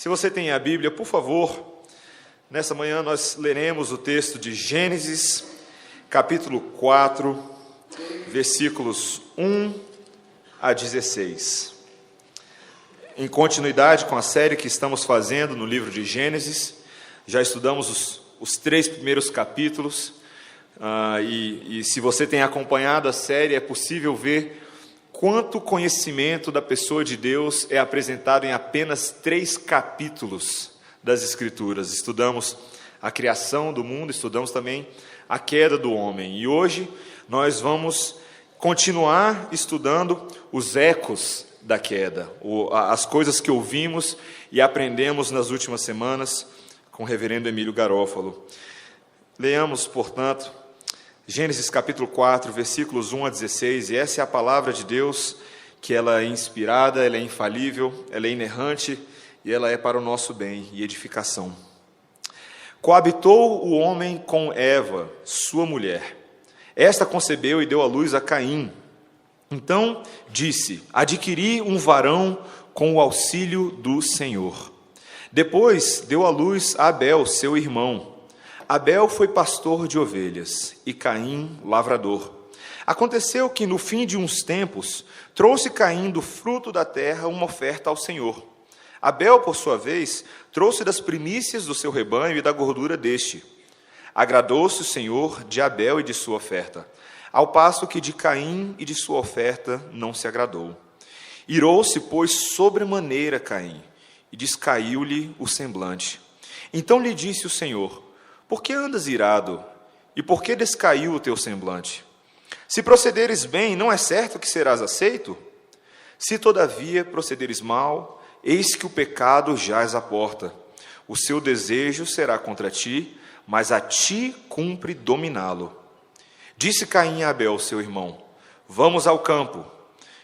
Se você tem a Bíblia, por favor, nessa manhã nós leremos o texto de Gênesis, capítulo 4, versículos 1 a 16. Em continuidade com a série que estamos fazendo no livro de Gênesis, já estudamos os 3 primeiros capítulos, e se você tem acompanhado a série, é possível ver quanto conhecimento da pessoa de Deus é apresentado em apenas 3 capítulos das Escrituras. Estudamos a criação do mundo, estudamos também a queda do homem. E hoje nós vamos continuar estudando os ecos da queda, as coisas que ouvimos e aprendemos nas últimas semanas com o reverendo Emílio Garófalo. Leamos, portanto, Gênesis capítulo 4, versículos 1 a 16, e essa é a palavra de Deus, que ela é inspirada, ela é infalível, ela é inerrante, e ela é para o nosso bem e edificação. Coabitou o homem com Eva, sua mulher. Esta concebeu e deu à luz a Caim. Então disse: adquiri um varão com o auxílio do Senhor. Depois deu à luz a Abel, seu irmão. Abel foi pastor de ovelhas, e Caim, lavrador. Aconteceu que, no fim de uns tempos, trouxe Caim do fruto da terra uma oferta ao Senhor. Abel, por sua vez, trouxe das primícias do seu rebanho e da gordura deste. Agradou-se o Senhor de Abel e de sua oferta, ao passo que de Caim e de sua oferta não se agradou. Irou-se, pois, sobremaneira Caim, e descaiu-lhe o semblante. Então lhe disse o Senhor: por que andas irado? E por que descaiu o teu semblante? Se procederes bem, não é certo que serás aceito? Se todavia procederes mal, eis que o pecado jaz à porta. O seu desejo será contra ti, mas a ti cumpre dominá-lo. Disse Caim a Abel, seu irmão: vamos ao campo.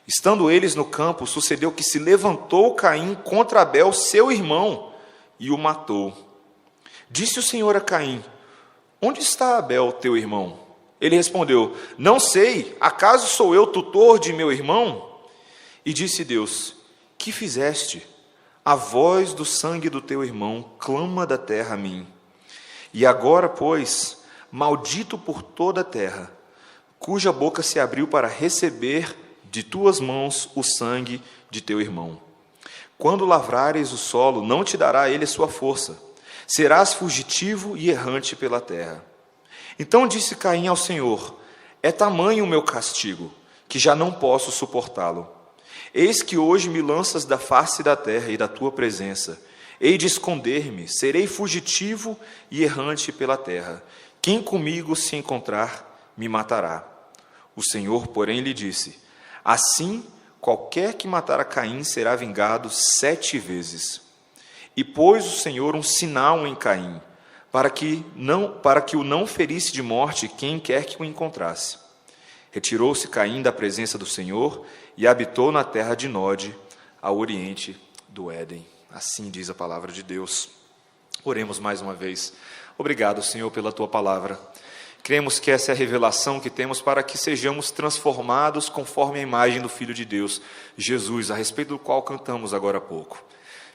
Estando eles no campo, sucedeu que se levantou Caim contra Abel, seu irmão, e o matou. Disse o Senhor a Caim: onde está Abel, teu irmão? Ele respondeu: não sei, acaso sou eu tutor de meu irmão? E disse Deus: que fizeste? A voz do sangue do teu irmão clama da terra a mim. E agora, pois, maldito por toda a terra, cuja boca se abriu para receber de tuas mãos o sangue de teu irmão. Quando lavrares o solo, não te dará ele a sua força. Serás fugitivo e errante pela terra. Então disse Caim ao Senhor: é tamanho o meu castigo, que já não posso suportá-lo. Eis que hoje me lanças da face da terra e da tua presença. Hei de esconder-me, serei fugitivo e errante pela terra. Quem comigo se encontrar, me matará. O Senhor, porém, lhe disse: assim, qualquer que matar a Caim será vingado 7 vezes. E pôs o Senhor um sinal em Caim, para que o não ferisse de morte quem quer que o encontrasse. Retirou-se Caim da presença do Senhor e habitou na terra de Nod, ao oriente do Éden. Assim diz a palavra de Deus. Oremos mais uma vez. Obrigado, Senhor, pela tua palavra. Cremos que essa é a revelação que temos para que sejamos transformados conforme a imagem do Filho de Deus, Jesus, a respeito do qual cantamos agora há pouco.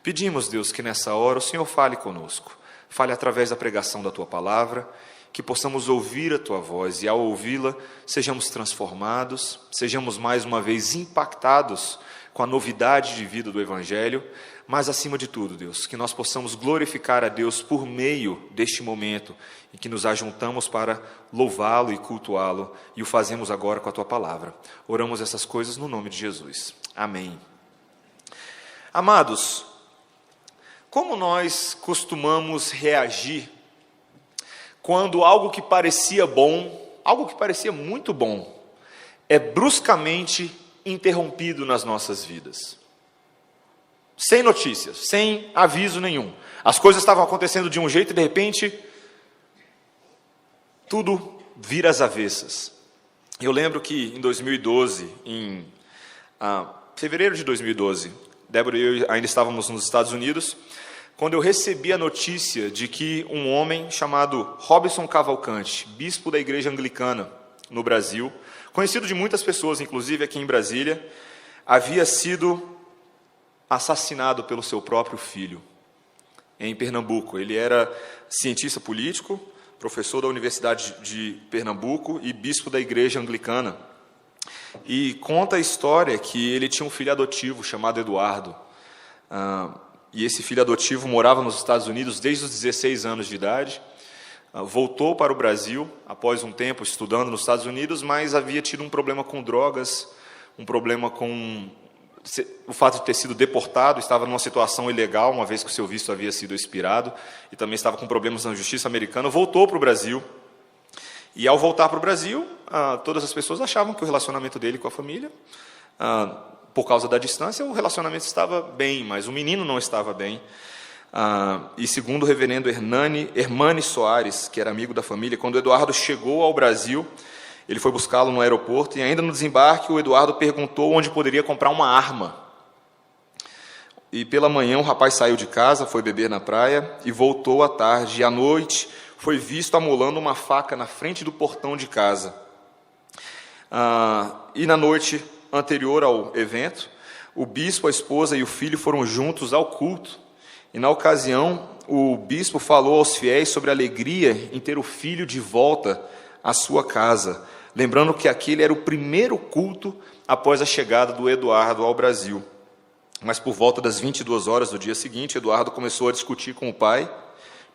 Pedimos, Deus, que nessa hora o Senhor fale conosco, fale através da pregação da Tua palavra, que possamos ouvir a Tua voz e, ao ouvi-la, sejamos transformados, sejamos mais uma vez impactados com a novidade de vida do Evangelho, mas, acima de tudo, Deus, que nós possamos glorificar a Deus por meio deste momento em que nos ajuntamos para louvá-lo e cultuá-lo, e o fazemos agora com a Tua palavra. Oramos essas coisas no nome de Jesus. Amém. Amados, como nós costumamos reagir quando algo que parecia bom, algo que parecia muito bom, é bruscamente interrompido nas nossas vidas? Sem notícias, sem aviso nenhum. As coisas estavam acontecendo de um jeito e de repente tudo vira às avessas. Eu lembro que em 2012, em fevereiro de 2012, Débora e eu ainda estávamos nos Estados Unidos, quando eu recebi a notícia de que um homem chamado Robson Cavalcante, bispo da Igreja Anglicana no Brasil, conhecido de muitas pessoas, inclusive aqui em Brasília, havia sido assassinado pelo seu próprio filho. em Pernambuco. Ele era cientista político, professor da Universidade de Pernambuco e bispo da Igreja Anglicana. E conta a história que ele tinha um filho adotivo chamado Eduardo. E esse filho adotivo morava nos Estados Unidos desde os 16 anos de idade. Voltou para o Brasil após um tempo estudando nos Estados Unidos, mas havia tido um problema com drogas, um problema com o fato de ter sido deportado, estava numa situação ilegal, uma vez que o seu visto havia sido expirado, e também estava com problemas na justiça americana. Voltou para o Brasil, e ao voltar para o Brasil, todas as pessoas achavam que o relacionamento dele com a família, por causa da distância, o relacionamento estava bem, mas o menino não estava bem. E segundo o reverendo Hermani Soares, que era amigo da família, quando o Eduardo chegou ao Brasil, ele foi buscá-lo no aeroporto, e ainda no desembarque o Eduardo perguntou onde poderia comprar uma arma. E pela manhã o rapaz saiu de casa, foi beber na praia e voltou à tarde. E à noite foi visto amolando uma faca na frente do portão de casa. E na noite anterior ao evento, o bispo, a esposa e o filho foram juntos ao culto. E na ocasião, o bispo falou aos fiéis sobre a alegria em ter o filho de volta à sua casa, lembrando que aquele era o primeiro culto após a chegada do Eduardo ao Brasil. Mas por volta das 22 horas do dia seguinte, Eduardo começou a discutir com o pai,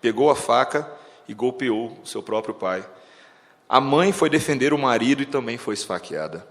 pegou a faca e golpeou o seu próprio pai. A mãe foi defender o marido e também foi esfaqueada.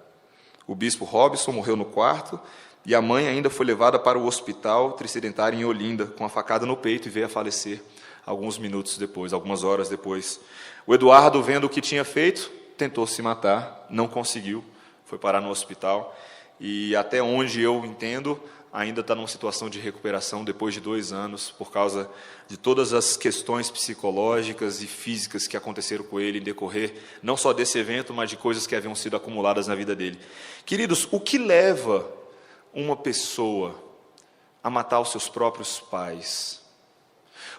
O bispo Robson morreu no quarto e a mãe ainda foi levada para o hospital Tricentenário em Olinda, com a facada no peito, e veio a falecer alguns minutos depois, algumas horas depois. O Eduardo, vendo o que tinha feito, tentou se matar, não conseguiu, foi parar no hospital, e até onde eu entendo, ainda está numa situação de recuperação depois de 2 anos, por causa de todas as questões psicológicas e físicas que aconteceram com ele em decorrer, não só desse evento, mas de coisas que haviam sido acumuladas na vida dele. Queridos, o que leva uma pessoa a matar os seus próprios pais?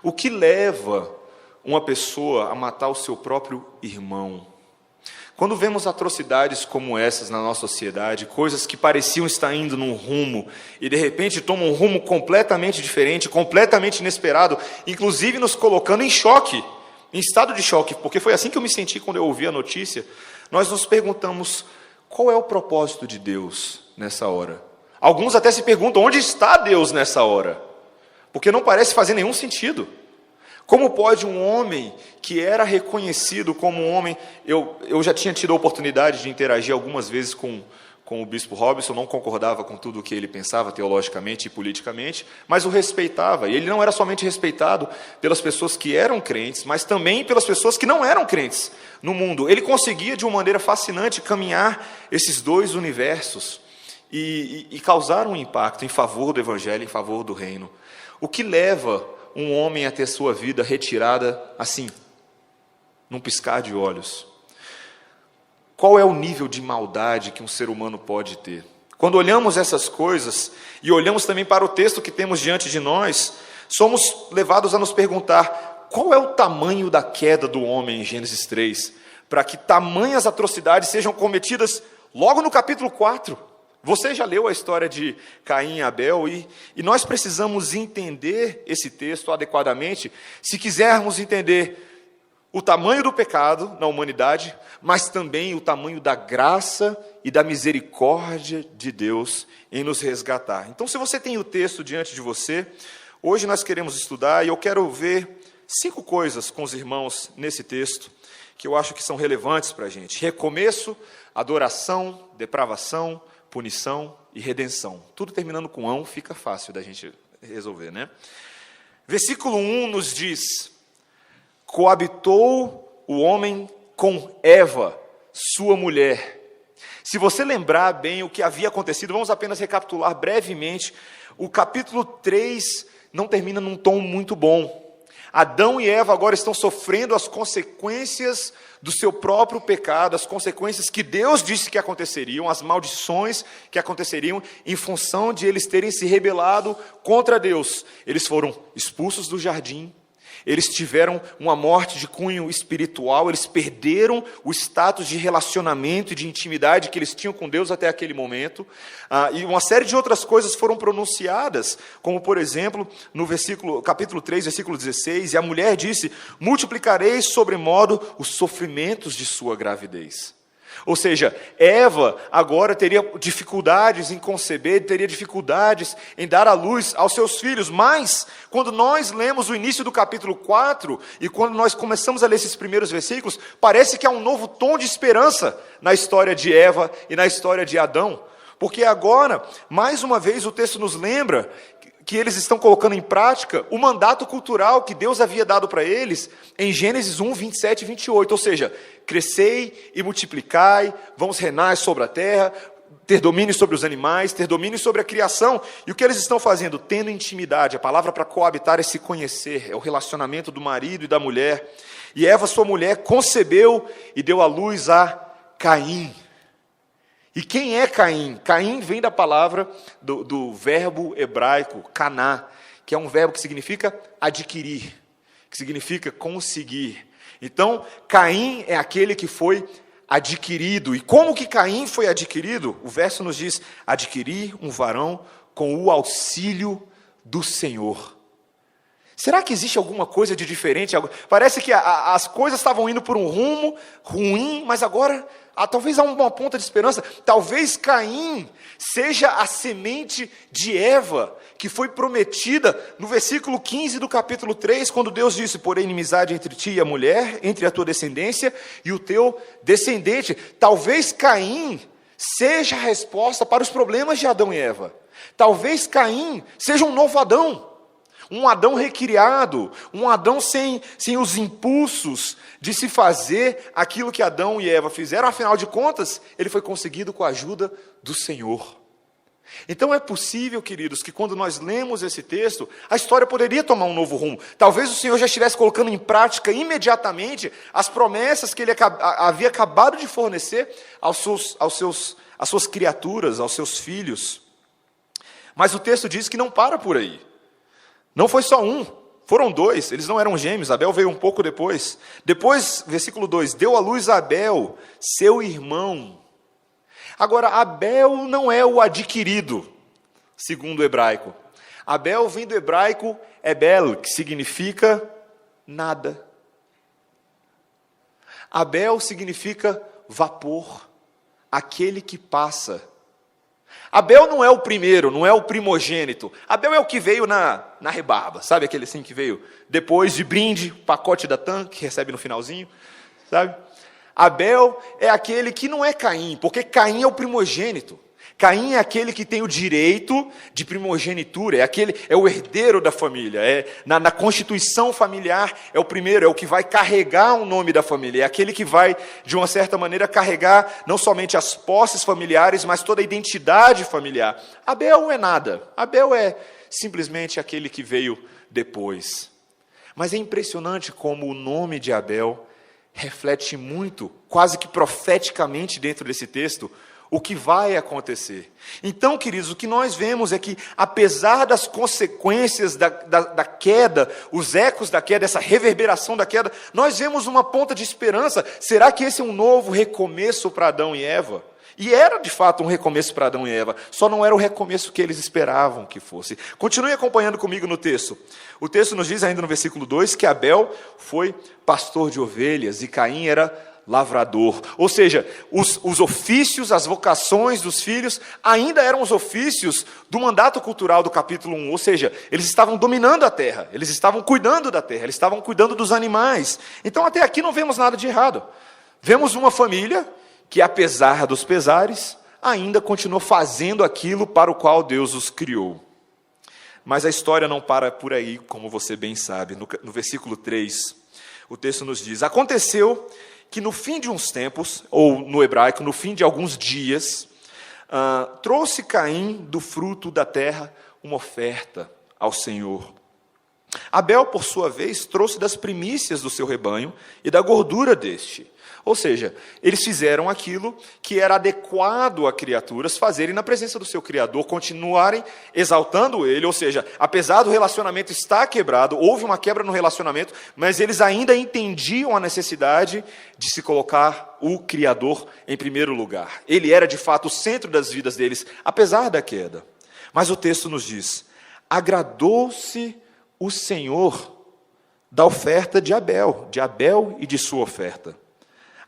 O que leva uma pessoa a matar o seu próprio irmão? Quando vemos atrocidades como essas na nossa sociedade, coisas que pareciam estar indo num rumo e de repente tomam um rumo completamente diferente, completamente inesperado, inclusive nos colocando em choque, em estado de choque, porque foi assim que eu me senti quando eu ouvi a notícia, nós nos perguntamos: qual é o propósito de Deus nessa hora? Alguns até se perguntam: onde está Deus nessa hora? Porque não parece fazer nenhum sentido. Como pode um homem que era reconhecido como um homem... Eu já tinha tido a oportunidade de interagir algumas vezes com o bispo Robson, não concordava com tudo o que ele pensava teologicamente e politicamente, mas o respeitava. E ele não era somente respeitado pelas pessoas que eram crentes, mas também pelas pessoas que não eram crentes no mundo. Ele conseguia, de uma maneira fascinante, caminhar esses 2 universos e causar um impacto em favor do Evangelho, em favor do reino. O que leva um homem a ter sua vida retirada assim, num piscar de olhos? Qual é o nível de maldade que um ser humano pode ter? Quando olhamos essas coisas, e olhamos também para o texto que temos diante de nós, somos levados a nos perguntar: qual é o tamanho da queda do homem em Gênesis 3, para que tamanhas atrocidades sejam cometidas logo no capítulo 4? Você já leu a história de Caim e Abel, e nós precisamos entender esse texto adequadamente, se quisermos entender o tamanho do pecado na humanidade, mas também o tamanho da graça e da misericórdia de Deus em nos resgatar. Então, se você tem o texto diante de você, hoje nós queremos estudar, e eu quero ver 5 coisas com os irmãos nesse texto, que eu acho que são relevantes para a gente: recomeço, adoração, depravação, punição e redenção. Tudo terminando com ão, fica fácil da gente resolver, né? Versículo 1 nos diz: coabitou o homem com Eva, sua mulher. Se você lembrar bem o que havia acontecido, vamos apenas recapitular brevemente. O capítulo 3 não termina num tom muito bom. Adão e Eva agora estão sofrendo as consequências do seu próprio pecado, as consequências que Deus disse que aconteceriam, as maldições que aconteceriam em função de eles terem se rebelado contra Deus. Eles foram expulsos do jardim, Eles tiveram uma morte de cunho espiritual, eles perderam o status de relacionamento e de intimidade que eles tinham com Deus até aquele momento. E uma série de outras coisas foram pronunciadas, como, por exemplo, no capítulo 3, versículo 16, e a mulher disse: multiplicarei sobremodo os sofrimentos de sua gravidez. Ou seja, Eva agora teria dificuldades em conceber, teria dificuldades em dar à luz aos seus filhos, mas quando nós lemos o início do capítulo 4, e quando nós começamos a ler esses primeiros versículos, parece que há um novo tom de esperança na história de Eva e na história de Adão, porque agora, mais uma vez, o texto nos lembra que eles estão colocando em prática o mandato cultural que Deus havia dado para eles em Gênesis 1, 27 e 28, ou seja, crescei e multiplicai, vamos reinar sobre a terra, ter domínio sobre os animais, ter domínio sobre a criação. E o que eles estão fazendo? Tendo intimidade. A palavra para coabitar é se conhecer, é o relacionamento do marido e da mulher. E Eva, sua mulher, concebeu e deu à luz a Caim. E quem é Caim? Caim vem da palavra do verbo hebraico, caná, que é um verbo que significa adquirir, que significa conseguir. Então, Caim é aquele que foi adquirido. E como que Caim foi adquirido? O verso nos diz: adquirir um varão com o auxílio do Senhor. Será que existe alguma coisa de diferente? Parece que as coisas estavam indo por um rumo ruim, mas agora talvez há uma ponta de esperança. Talvez Caim seja a semente de Eva, que foi prometida no versículo 15 do capítulo 3, quando Deus disse: porém inimizade entre ti e a mulher, entre a tua descendência e o teu descendente. Talvez Caim seja a resposta para os problemas de Adão e Eva. Talvez Caim seja um novo Adão. Um Adão recriado, um Adão sem os impulsos de se fazer aquilo que Adão e Eva fizeram. Afinal de contas, ele foi conseguido com a ajuda do Senhor. Então é possível, queridos, que quando nós lemos esse texto, a história poderia tomar um novo rumo. Talvez o Senhor já estivesse colocando em prática imediatamente as promessas que ele havia acabado de fornecer às suas criaturas, aos seus filhos. Mas o texto diz que não para por aí. Não foi só um, foram dois, eles não eram gêmeos, Abel veio um pouco depois. Depois, versículo 2, deu à luz a Abel, seu irmão. Agora, Abel não é o adquirido, segundo o hebraico. Abel vem do hebraico Ebel, que significa nada. Abel significa vapor, aquele que passa. Abel não é o primeiro, não é o primogênito. Abel é o que veio na rebarba, sabe aquele assim que veio depois de brinde, pacote da TAM, que recebe no finalzinho, sabe? Abel é aquele que não é Caim, porque Caim é o primogênito. Caim é aquele que tem o direito de primogenitura, é o herdeiro da família, na constituição familiar é o primeiro, é o que vai carregar o nome da família, é aquele que vai, de uma certa maneira, carregar não somente as posses familiares, mas toda a identidade familiar. Abel não é nada, Abel é simplesmente aquele que veio depois. Mas é impressionante como o nome de Abel reflete muito, quase que profeticamente dentro desse texto, o que vai acontecer. Então, queridos, o que nós vemos é que, apesar das consequências da queda, os ecos da queda, essa reverberação da queda, nós vemos uma ponta de esperança. Será que esse é um novo recomeço para Adão e Eva? E era, de fato, um recomeço para Adão e Eva, só não era o recomeço que eles esperavam que fosse. Continue acompanhando comigo no texto. O texto nos diz, ainda no versículo 2, que Abel foi pastor de ovelhas e Caim era lavrador. Ou seja, os ofícios, as vocações dos filhos ainda eram os ofícios do mandato cultural do capítulo 1. Ou seja, eles estavam dominando a terra, eles estavam cuidando da terra, eles estavam cuidando dos animais. Então, até aqui não vemos nada de errado. Vemos uma família que, apesar dos pesares, ainda continuou fazendo aquilo para o qual Deus os criou. Mas a história não para por aí, como você bem sabe. No versículo 3, o texto nos diz: aconteceu que no fim de uns tempos, ou no hebraico, no fim de alguns dias, trouxe Caim do fruto da terra uma oferta ao Senhor. Abel, por sua vez, trouxe das primícias do seu rebanho e da gordura deste. Ou seja, eles fizeram aquilo que era adequado a criaturas fazerem na presença do seu Criador, continuarem exaltando Ele, ou seja, apesar do relacionamento estar quebrado, houve uma quebra no relacionamento, mas eles ainda entendiam a necessidade de se colocar o Criador em primeiro lugar. Ele era, de fato, o centro das vidas deles, apesar da queda. Mas o texto nos diz: agradou-se o Senhor da oferta de Abel e de sua oferta,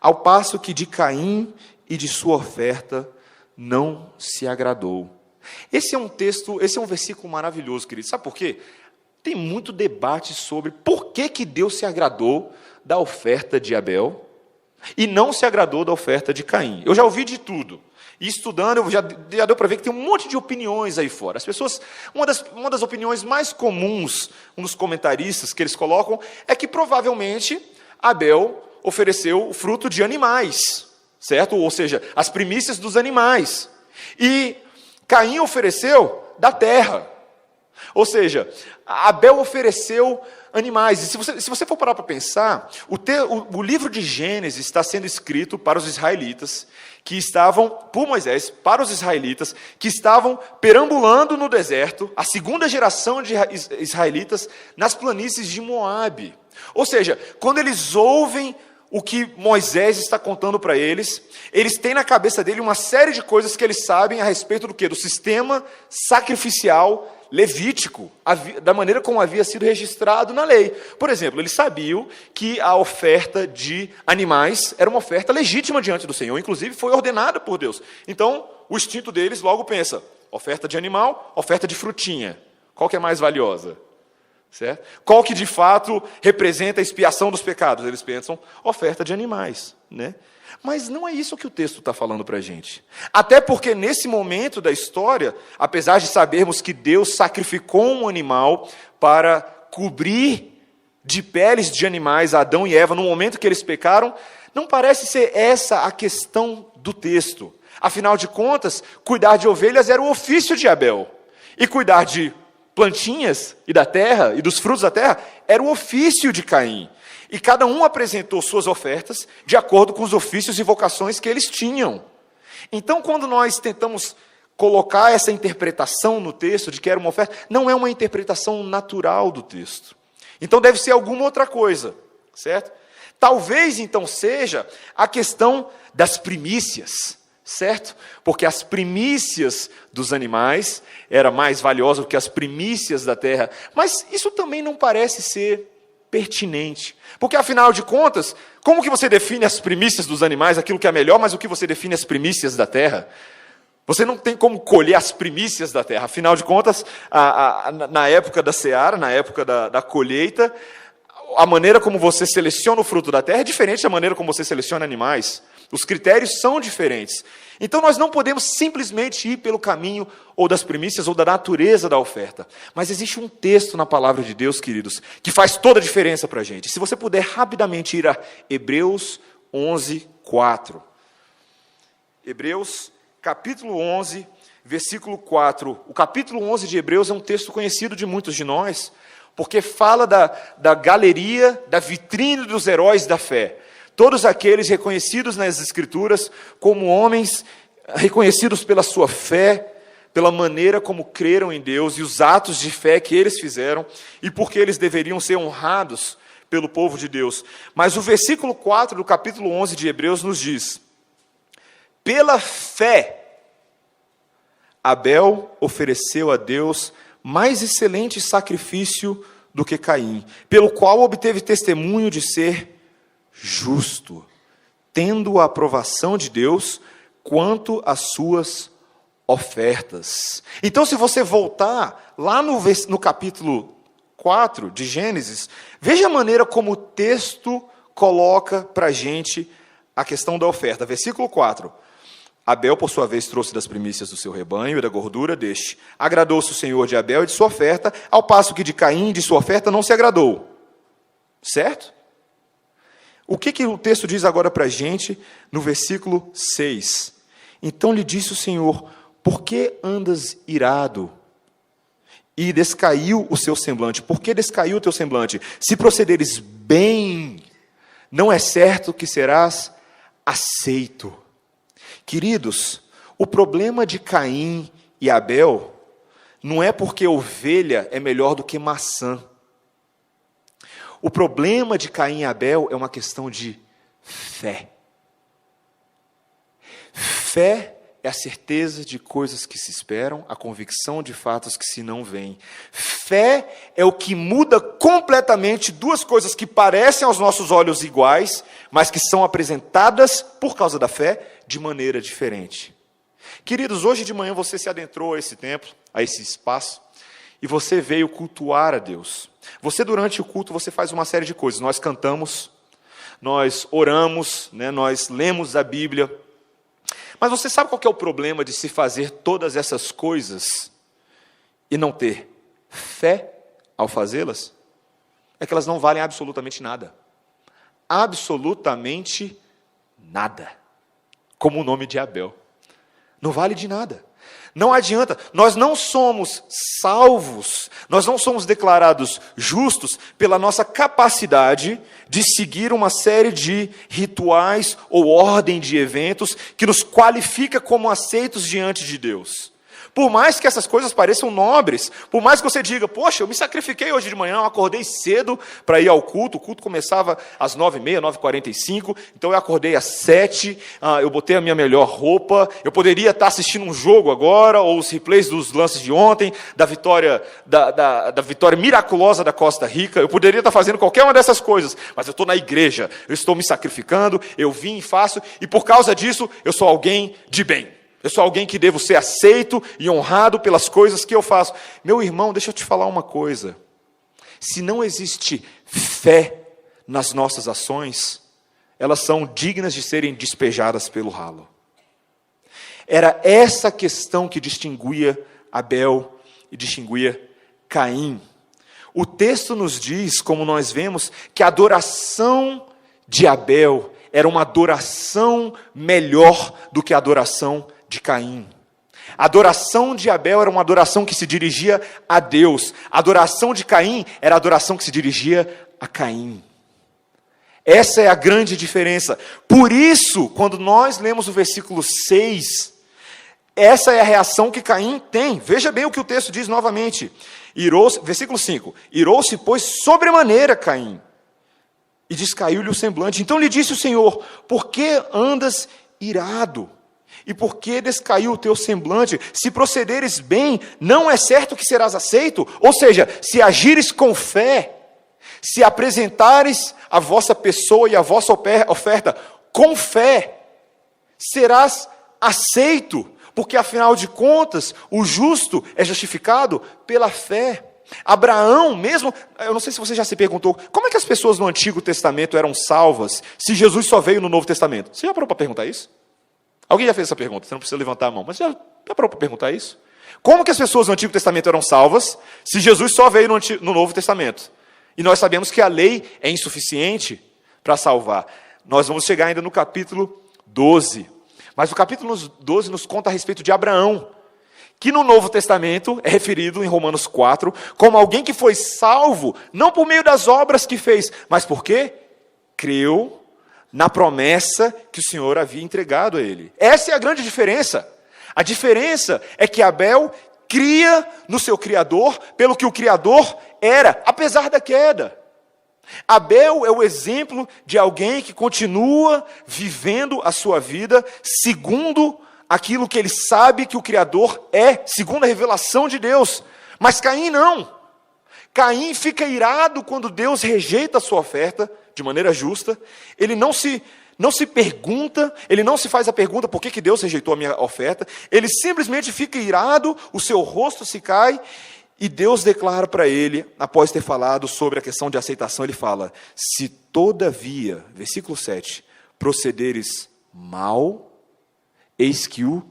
ao passo que de Caim e de sua oferta não se agradou. Esse é um versículo maravilhoso, querido. Sabe por quê? Tem muito debate sobre por que Deus se agradou da oferta de Abel e não se agradou da oferta de Caim. Eu já ouvi de tudo. E estudando, já deu para ver que tem um monte de opiniões aí fora. As pessoas, uma das opiniões mais comuns, um dos comentaristas que eles colocam, é que provavelmente Abel ofereceu o fruto de animais, certo? Ou seja, as primícias dos animais. E Caim ofereceu da terra. Ou seja, Abel ofereceu animais. E se você for parar para pensar, o livro de Gênesis está sendo escrito para os israelitas, que estavam, por Moisés, para os israelitas, que estavam perambulando no deserto, a segunda geração de israelitas, nas planícies de Moabe. Ou seja, quando eles ouvem o que Moisés está contando para eles têm na cabeça dele uma série de coisas que eles sabem a respeito do quê? Do sistema sacrificial levítico, da maneira como havia sido registrado na lei. Por exemplo, eles sabiam que a oferta de animais era uma oferta legítima diante do Senhor, inclusive foi ordenada por Deus. Então, o instinto deles logo pensa: oferta de animal, oferta de frutinha. Qual que é mais valiosa? Certo? Qual que de fato representa a expiação dos pecados? Eles pensam, oferta de animais, né? Mas não é isso que o texto está falando para a gente. Até porque nesse momento da história, apesar de sabermos que Deus sacrificou um animal para cobrir de peles de animais Adão e Eva no momento que eles pecaram, não parece ser essa a questão do texto. Afinal de contas, cuidar de ovelhas era o ofício de Abel. E cuidar de plantinhas e da terra, e dos frutos da terra, era o ofício de Caim. E cada um apresentou suas ofertas de acordo com os ofícios e vocações que eles tinham. Então, quando nós tentamos colocar essa interpretação no texto de que era uma oferta, não é uma interpretação natural do texto. Então, deve ser alguma outra coisa, certo? Talvez, então, seja a questão das primícias, certo? Porque as primícias dos animais eram mais valiosas do que as primícias da terra. Mas isso também não parece ser pertinente. Porque, afinal de contas, como que você define as primícias dos animais, aquilo que é melhor, mas o que você define as primícias da terra? Você não tem como colher as primícias da terra. Afinal de contas, na época da seara, na época da colheita, a maneira como você seleciona o fruto da terra é diferente da maneira como você seleciona animais. Os critérios são diferentes. Então, nós não podemos simplesmente ir pelo caminho ou das primícias ou da natureza da oferta. Mas existe um texto na palavra de Deus, queridos, que faz toda a diferença para a gente. Se você puder rapidamente ir a Hebreus 11, 4. Hebreus, capítulo 11, versículo 4. O capítulo 11 de Hebreus é um texto conhecido de muitos de nós, porque fala da galeria, da vitrine dos heróis da fé. Todos aqueles reconhecidos nas Escrituras como homens reconhecidos pela sua fé, pela maneira como creram em Deus e os atos de fé que eles fizeram e porque eles deveriam ser honrados pelo povo de Deus. Mas o versículo 4 do capítulo 11 de Hebreus nos diz: pela fé, Abel ofereceu a Deus mais excelente sacrifício do que Caim, pelo qual obteve testemunho de ser justo, tendo a aprovação de Deus quanto às suas ofertas. Então, se você voltar lá no capítulo 4 de Gênesis, veja a maneira como o texto coloca para a gente a questão da oferta. Versículo 4. Abel, por sua vez, trouxe das primícias do seu rebanho e da gordura deste. Agradou-se o Senhor de Abel e de sua oferta, ao passo que de Caim e de sua oferta não se agradou. Certo? O que o texto diz agora para a gente no versículo 6? Então lhe disse o Senhor: por que andas irado? E descaiu o seu semblante. Por que descaiu o teu semblante? Se procederes bem, não é certo que serás aceito. Queridos, o problema de Caim e Abel não é porque ovelha é melhor do que maçã. O problema de Caim e Abel é uma questão de fé. Fé é a certeza de coisas que se esperam, a convicção de fatos que se não veem. Fé é o que muda completamente duas coisas que parecem aos nossos olhos iguais, mas que são apresentadas, por causa da fé, de maneira diferente. Queridos, hoje de manhã você se adentrou a esse templo, a esse espaço, e você veio cultuar a Deus. Você, durante o culto, você faz uma série de coisas. Nós cantamos, nós oramos, nós lemos a Bíblia. Mas você sabe qual que é o problema de se fazer todas essas coisas e não ter fé ao fazê-las? É que elas não valem absolutamente nada. Absolutamente nada. Como o nome de Abel. Não vale de nada. Não adianta, nós não somos salvos, nós não somos declarados justos pela nossa capacidade de seguir uma série de rituais ou ordem de eventos que nos qualifica como aceitos diante de Deus. Por mais que essas coisas pareçam nobres, por mais que você diga, poxa, eu me sacrifiquei hoje de manhã, eu acordei cedo para ir ao culto, o culto começava às 9h30, 9h45, então eu acordei às 7h, eu botei a minha melhor roupa, eu poderia estar assistindo um jogo agora, ou os replays dos lances de ontem, da vitória miraculosa da Costa Rica, eu poderia estar fazendo qualquer uma dessas coisas, mas eu estou na igreja, eu estou me sacrificando, eu vim e faço, e por causa disso, eu sou alguém de bem. Eu sou alguém que devo ser aceito e honrado pelas coisas que eu faço. Meu irmão, deixa eu te falar uma coisa. Se não existe fé nas nossas ações, elas são dignas de serem despejadas pelo ralo. Era essa questão que distinguia Abel e distinguia Caim. O texto nos diz, como nós vemos, que a adoração de Abel era uma adoração melhor do que a adoração de Caim. A adoração de Abel era uma adoração que se dirigia a Deus. A adoração de Caim era a adoração que se dirigia a Caim. Essa é a grande diferença. Por isso, quando nós lemos o versículo 6, essa é a reação que Caim tem. Veja bem o que o texto diz novamente. Versículo 5. Irou-se, pois, sobremaneira Caim, e descaiu-lhe o semblante. Então lhe disse o Senhor, por que andas irado? E por que descaiu o teu semblante? Se procederes bem, não é certo que serás aceito? Ou seja, se agires com fé, se apresentares a vossa pessoa e a vossa oferta com fé, serás aceito, porque afinal de contas, o justo é justificado pela fé. Abraão mesmo, eu não sei se você já se perguntou, como é que as pessoas no Antigo Testamento eram salvas, se Jesus só veio no Novo Testamento? Você já parou para perguntar isso? Alguém já fez essa pergunta? Você não precisa levantar a mão, mas já parou para perguntar isso? Como que as pessoas no Antigo Testamento eram salvas, se Jesus só veio no Novo Testamento? E nós sabemos que a lei é insuficiente para salvar. Nós vamos chegar ainda no capítulo 12. Mas o capítulo 12 nos conta a respeito de Abraão, que no Novo Testamento é referido em Romanos 4, como alguém que foi salvo, não por meio das obras que fez, mas porque creu na promessa que o Senhor havia entregado a ele. Essa é a grande diferença. A diferença é que Abel cria no seu Criador, pelo que o Criador era, apesar da queda. Abel é o exemplo de alguém que continua vivendo a sua vida segundo aquilo que ele sabe que o Criador é, segundo a revelação de Deus. Mas Caim não. Caim fica irado quando Deus rejeita a sua oferta, de maneira justa. Ele não se pergunta, ele não se faz a pergunta por que Deus rejeitou a minha oferta. Ele simplesmente fica irado, o seu rosto se cai, e Deus declara para ele, após ter falado sobre a questão de aceitação, ele fala, se todavia, versículo 7, procederes mal, eis que o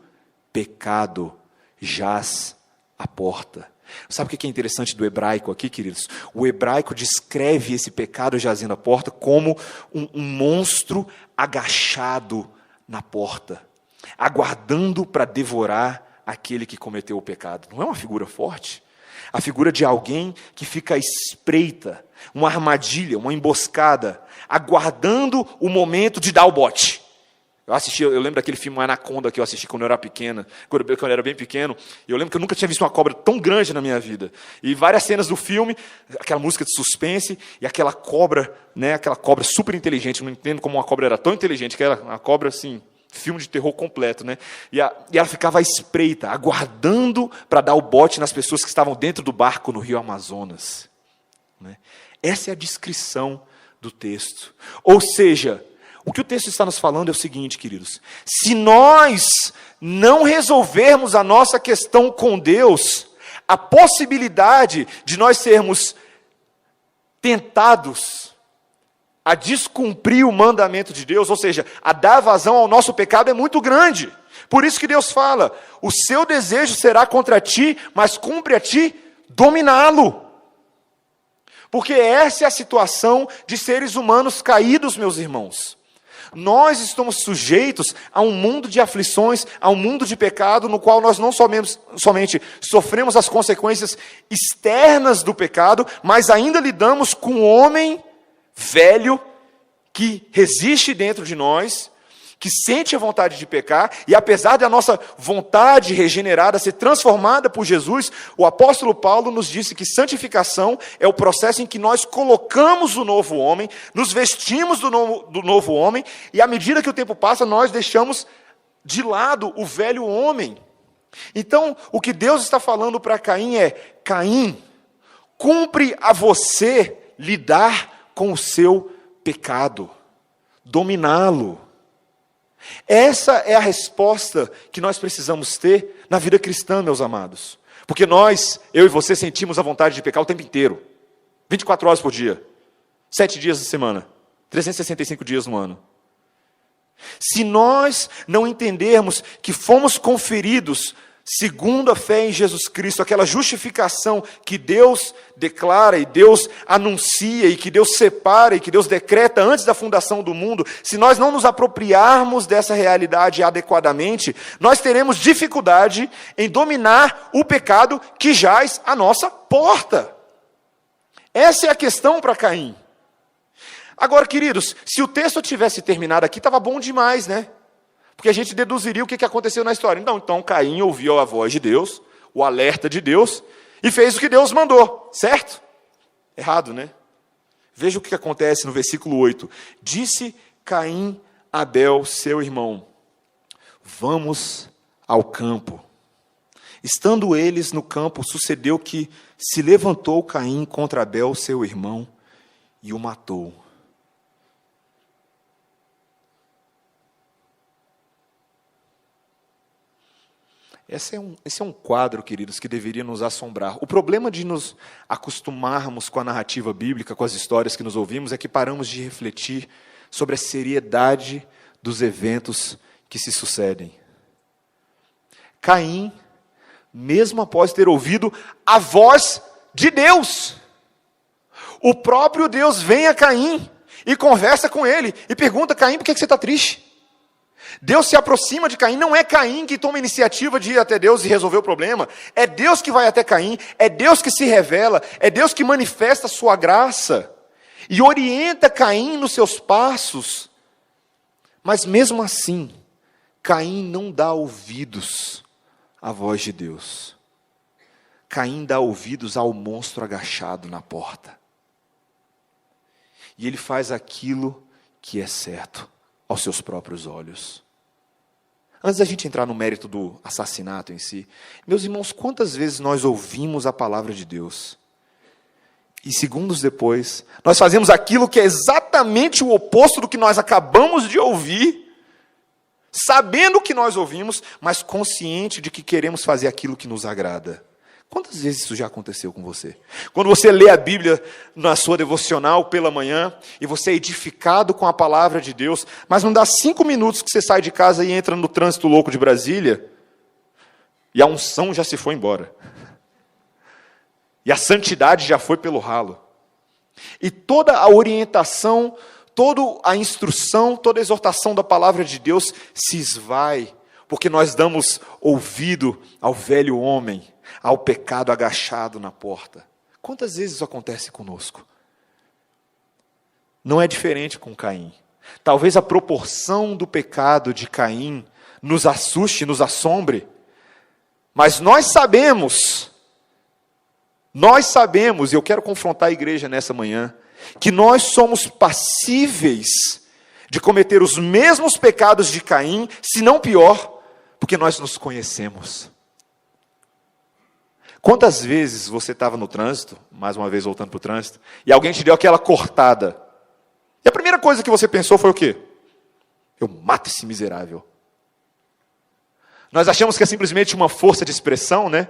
pecado jaz à porta. Sabe o que é interessante do hebraico aqui, queridos? O hebraico descreve esse pecado jazendo à porta como um monstro agachado na porta, aguardando para devorar aquele que cometeu o pecado. Não é uma figura forte? A figura de alguém que fica à espreita, uma armadilha, uma emboscada, aguardando o momento de dar o bote. Eu lembro daquele filme Anaconda que eu assisti quando eu era pequeno, quando eu era bem pequeno. E eu lembro que eu nunca tinha visto uma cobra tão grande na minha vida. E várias cenas do filme, aquela música de suspense, e aquela cobra, né, aquela cobra super inteligente. Eu não entendo como uma cobra era tão inteligente, que era uma cobra assim, filme de terror completo, né? E ela ficava à espreita, aguardando para dar o bote nas pessoas que estavam dentro do barco no Rio Amazonas. Né? Essa é a descrição do texto. Ou seja, o que o texto está nos falando é o seguinte, queridos: se nós não resolvermos a nossa questão com Deus, a possibilidade de nós sermos tentados a descumprir o mandamento de Deus, ou seja, a dar vazão ao nosso pecado, é muito grande. Por isso que Deus fala: o seu desejo será contra ti, mas cumpre a ti dominá-lo. Porque essa é a situação de seres humanos caídos, meus irmãos. Nós estamos sujeitos a um mundo de aflições, a um mundo de pecado, no qual nós não somente sofremos as consequências externas do pecado, mas ainda lidamos com um homem velho que resiste dentro de nós, que sente a vontade de pecar, e apesar da nossa vontade regenerada ser transformada por Jesus, o apóstolo Paulo nos disse que santificação é o processo em que nós colocamos o novo homem, nos vestimos do novo homem, e à medida que o tempo passa, nós deixamos de lado o velho homem. Então, o que Deus está falando para Caim é: Caim, cumpre a você lidar com o seu pecado, dominá-lo. Essa é a resposta que nós precisamos ter na vida cristã, meus amados. Porque nós, eu e você, sentimos a vontade de pecar o tempo inteiro. 24 horas por dia. 7 dias da semana. 365 dias no ano. Se nós não entendermos que fomos conferidos, segundo a fé em Jesus Cristo, aquela justificação que Deus declara e Deus anuncia e que Deus separa e que Deus decreta antes da fundação do mundo, se nós não nos apropriarmos dessa realidade adequadamente, nós teremos dificuldade em dominar o pecado que jaz à nossa porta. Essa é a questão para Caim. Agora, queridos, se o texto tivesse terminado aqui, estava bom demais, né? Porque a gente deduziria o que aconteceu na história. Então Caim ouviu a voz de Deus, o alerta de Deus, e fez o que Deus mandou, certo? Errado, né? Veja o que acontece no versículo 8. Disse Caim a Abel, seu irmão: vamos ao campo. Estando eles no campo, sucedeu que se levantou Caim contra Abel, seu irmão, e o matou. Esse é um quadro, queridos, que deveria nos assombrar. O problema de nos acostumarmos com a narrativa bíblica, com as histórias que nos ouvimos, é que paramos de refletir sobre a seriedade dos eventos que se sucedem. Caim, mesmo após ter ouvido a voz de Deus, o próprio Deus vem a Caim e conversa com ele e pergunta: Caim, por que você está triste? Deus se aproxima de Caim, não é Caim que toma a iniciativa de ir até Deus e resolver o problema, é Deus que vai até Caim, é Deus que se revela, é Deus que manifesta a sua graça, e orienta Caim nos seus passos, mas mesmo assim, Caim não dá ouvidos à voz de Deus, Caim dá ouvidos ao monstro agachado na porta, e ele faz aquilo que é certo aos seus próprios olhos. Antes da gente entrar no mérito do assassinato em si, meus irmãos, quantas vezes nós ouvimos a palavra de Deus e segundos depois nós fazemos aquilo que é exatamente o oposto do que nós acabamos de ouvir, sabendo o que nós ouvimos, mas consciente de que queremos fazer aquilo que nos agrada? Quantas vezes isso já aconteceu com você? Quando você lê a Bíblia na sua devocional pela manhã, e você é edificado com a palavra de Deus, mas não dá 5 minutos que você sai de casa e entra no trânsito louco de Brasília, e a unção já se foi embora. E a santidade já foi pelo ralo. E toda a orientação, toda a instrução, toda a exortação da palavra de Deus se esvai, porque nós damos ouvido ao velho homem, ao pecado agachado na porta. Quantas vezes isso acontece conosco? Não é diferente com Caim. Talvez a proporção do pecado de Caim nos assuste, nos assombre, mas nós sabemos, e eu quero confrontar a igreja nessa manhã, que nós somos passíveis de cometer os mesmos pecados de Caim, se não pior, porque nós nos conhecemos. Quantas vezes você estava no trânsito, mais uma vez voltando para o trânsito, e alguém te deu aquela cortada, e a primeira coisa que você pensou foi o quê? Eu mato esse miserável. Nós achamos que é simplesmente uma força de expressão, né?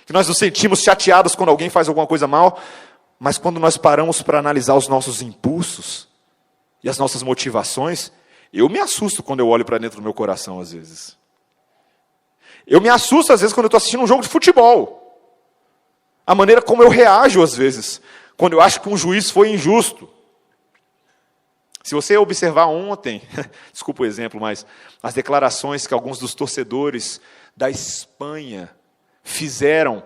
Que nós nos sentimos chateados quando alguém faz alguma coisa mal, mas quando nós paramos para analisar os nossos impulsos e as nossas motivações, eu me assusto quando eu olho para dentro do meu coração às vezes. Eu me assusto às vezes quando eu estou assistindo um jogo de futebol. A maneira como eu reajo às vezes, quando eu acho que um juiz foi injusto. Se você observar ontem, desculpa o exemplo, mas as declarações que alguns dos torcedores da Espanha fizeram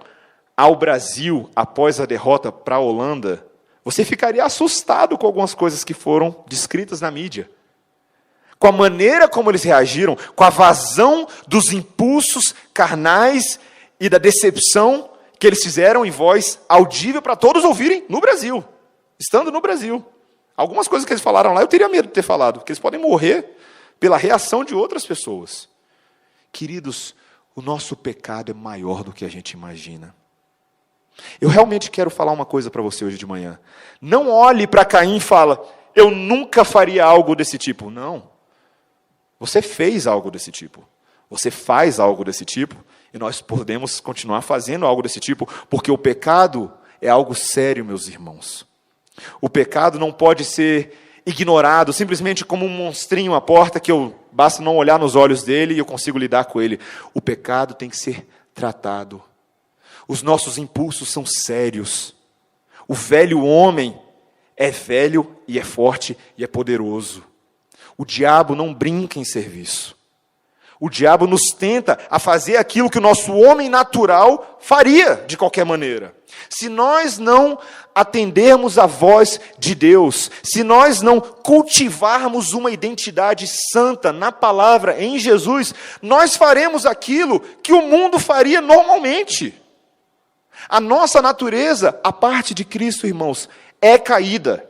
ao Brasil após a derrota para a Holanda, você ficaria assustado com algumas coisas que foram descritas na mídia. Com a maneira como eles reagiram, com a vazão dos impulsos carnais e da decepção que eles fizeram em voz audível para todos ouvirem no Brasil, estando no Brasil. Algumas coisas que eles falaram lá, eu teria medo de ter falado, porque eles podem morrer pela reação de outras pessoas. Queridos, o nosso pecado é maior do que a gente imagina. Eu realmente quero falar uma coisa para você hoje de manhã. Não olhe para Caim e fala, eu nunca faria algo desse tipo. Não. Você fez algo desse tipo. Você faz algo desse tipo. E nós podemos continuar fazendo algo desse tipo, porque o pecado é algo sério, meus irmãos. O pecado não pode ser ignorado, simplesmente como um monstrinho à porta, que basta não olhar nos olhos dele e eu consigo lidar com ele. O pecado tem que ser tratado. Os nossos impulsos são sérios. O velho homem é velho e é forte e é poderoso. O diabo não brinca em serviço. O diabo nos tenta a fazer aquilo que o nosso homem natural faria de qualquer maneira. Se nós não atendermos a voz de Deus, se nós não cultivarmos uma identidade santa na palavra, em Jesus, nós faremos aquilo que o mundo faria normalmente. A nossa natureza, a parte de Cristo, irmãos, é caída.